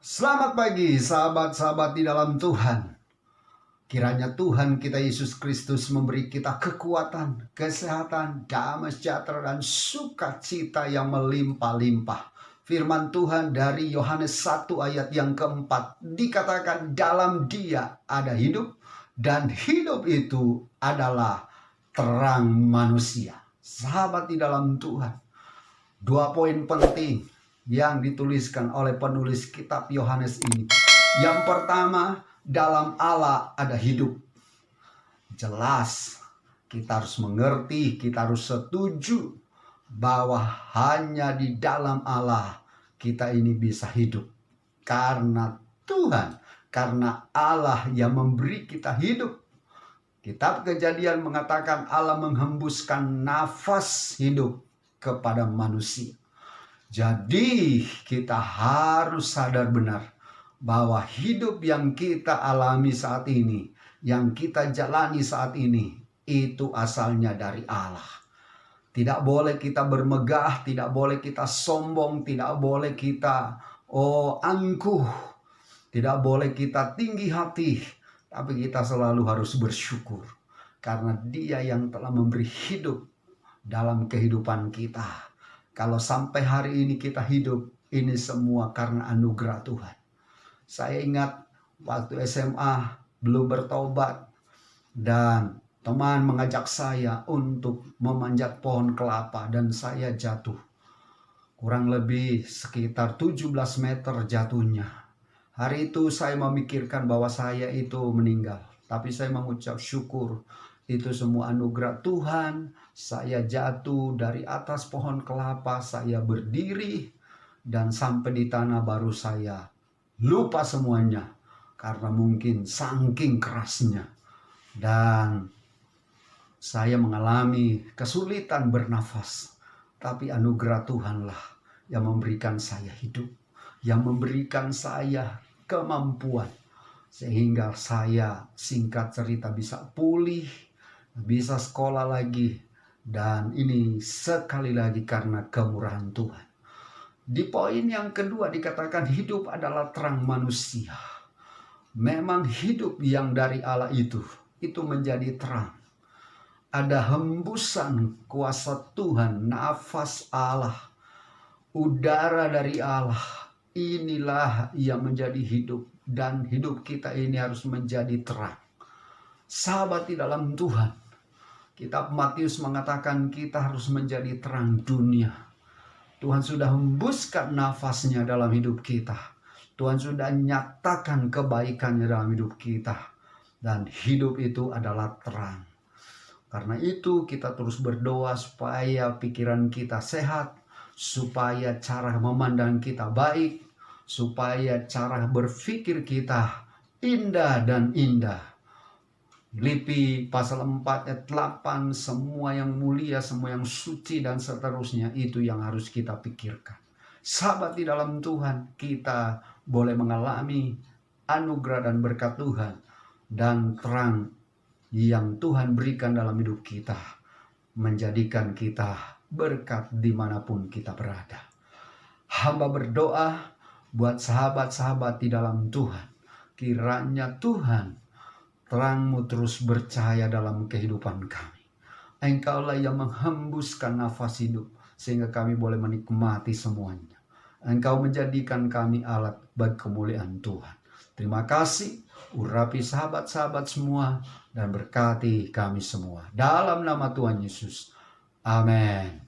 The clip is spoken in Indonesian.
Selamat pagi sahabat-sahabat di dalam Tuhan. Kiranya Tuhan kita Yesus Kristus memberi kita kekuatan, kesehatan, damai sejahtera dan sukacita yang melimpah-limpah. Firman Tuhan dari Yohanes 1 ayat yang keempat dikatakan dalam Dia ada hidup dan hidup itu adalah terang manusia. Sahabat di dalam Tuhan, 2 poin penting yang dituliskan oleh penulis kitab Yohanes ini. Yang pertama, dalam Allah ada hidup. Jelas kita harus mengerti, kita harus setuju bahwa hanya di dalam Allah kita ini bisa hidup. Karena Tuhan, karena Allah yang memberi kita hidup. Kitab Kejadian mengatakan Allah menghembuskan nafas hidup kepada manusia. Jadi kita harus sadar benar bahwa hidup yang kita alami saat ini, yang kita jalani saat ini, itu asalnya dari Allah. Tidak boleh kita bermegah, tidak boleh kita sombong, tidak boleh kita angkuh, tidak boleh kita tinggi hati, tapi kita selalu harus bersyukur karena Dia yang telah memberi hidup dalam kehidupan kita. Kalau sampai hari ini kita hidup, ini semua karena anugerah Tuhan. Saya ingat waktu SMA belum bertobat dan teman mengajak saya untuk memanjat pohon kelapa dan saya jatuh. Kurang lebih sekitar 17 meter jatuhnya. Hari itu saya memikirkan bahwa saya itu meninggal. Tapi saya mengucap syukur. Itu semua anugerah Tuhan. Saya jatuh dari atas pohon kelapa. Saya berdiri. Dan sampai di tanah baru saya lupa semuanya. Karena mungkin saking kerasnya. Dan saya mengalami kesulitan bernafas. Tapi anugerah Tuhanlah yang memberikan saya hidup. Yang memberikan saya kemampuan. Sehingga saya singkat cerita bisa pulih. Bisa sekolah lagi. Dan ini sekali lagi karena kemurahan Tuhan. Di poin yang kedua dikatakan hidup adalah terang manusia. Memang hidup yang dari Allah itu menjadi terang. Ada hembusan kuasa Tuhan, nafas Allah, udara dari Allah. Inilah yang menjadi hidup. Dan hidup kita ini harus menjadi terang. Sahabat di dalam Tuhan, kitab Matius mengatakan kita harus menjadi terang dunia. Tuhan sudah hembuskan nafasnya dalam hidup kita. Tuhan sudah nyatakan kebaikannya dalam hidup kita. Dan hidup itu adalah terang. Karena itu kita terus berdoa supaya pikiran kita sehat. Supaya cara memandang kita baik. Supaya cara berpikir kita indah dan indah. Filipi pasal 4 ayat 8, semua yang mulia, semua yang suci dan seterusnya, itu yang harus kita pikirkan. Sahabat di dalam Tuhan, kita boleh mengalami anugerah dan berkat Tuhan. Dan terang yang Tuhan berikan dalam hidup kita, menjadikan kita berkat dimanapun kita berada. Hamba berdoa buat sahabat-sahabat di dalam Tuhan. Kiranya Tuhan terang-Mu terus bercahaya dalam kehidupan kami. Engkaulah yang menghembuskan nafas hidup sehingga kami boleh menikmati semuanya. Engkau menjadikan kami alat bagi kemuliaan Tuhan. Terima kasih, urapi sahabat-sahabat semua dan berkati kami semua. Dalam nama Tuhan Yesus. Amin.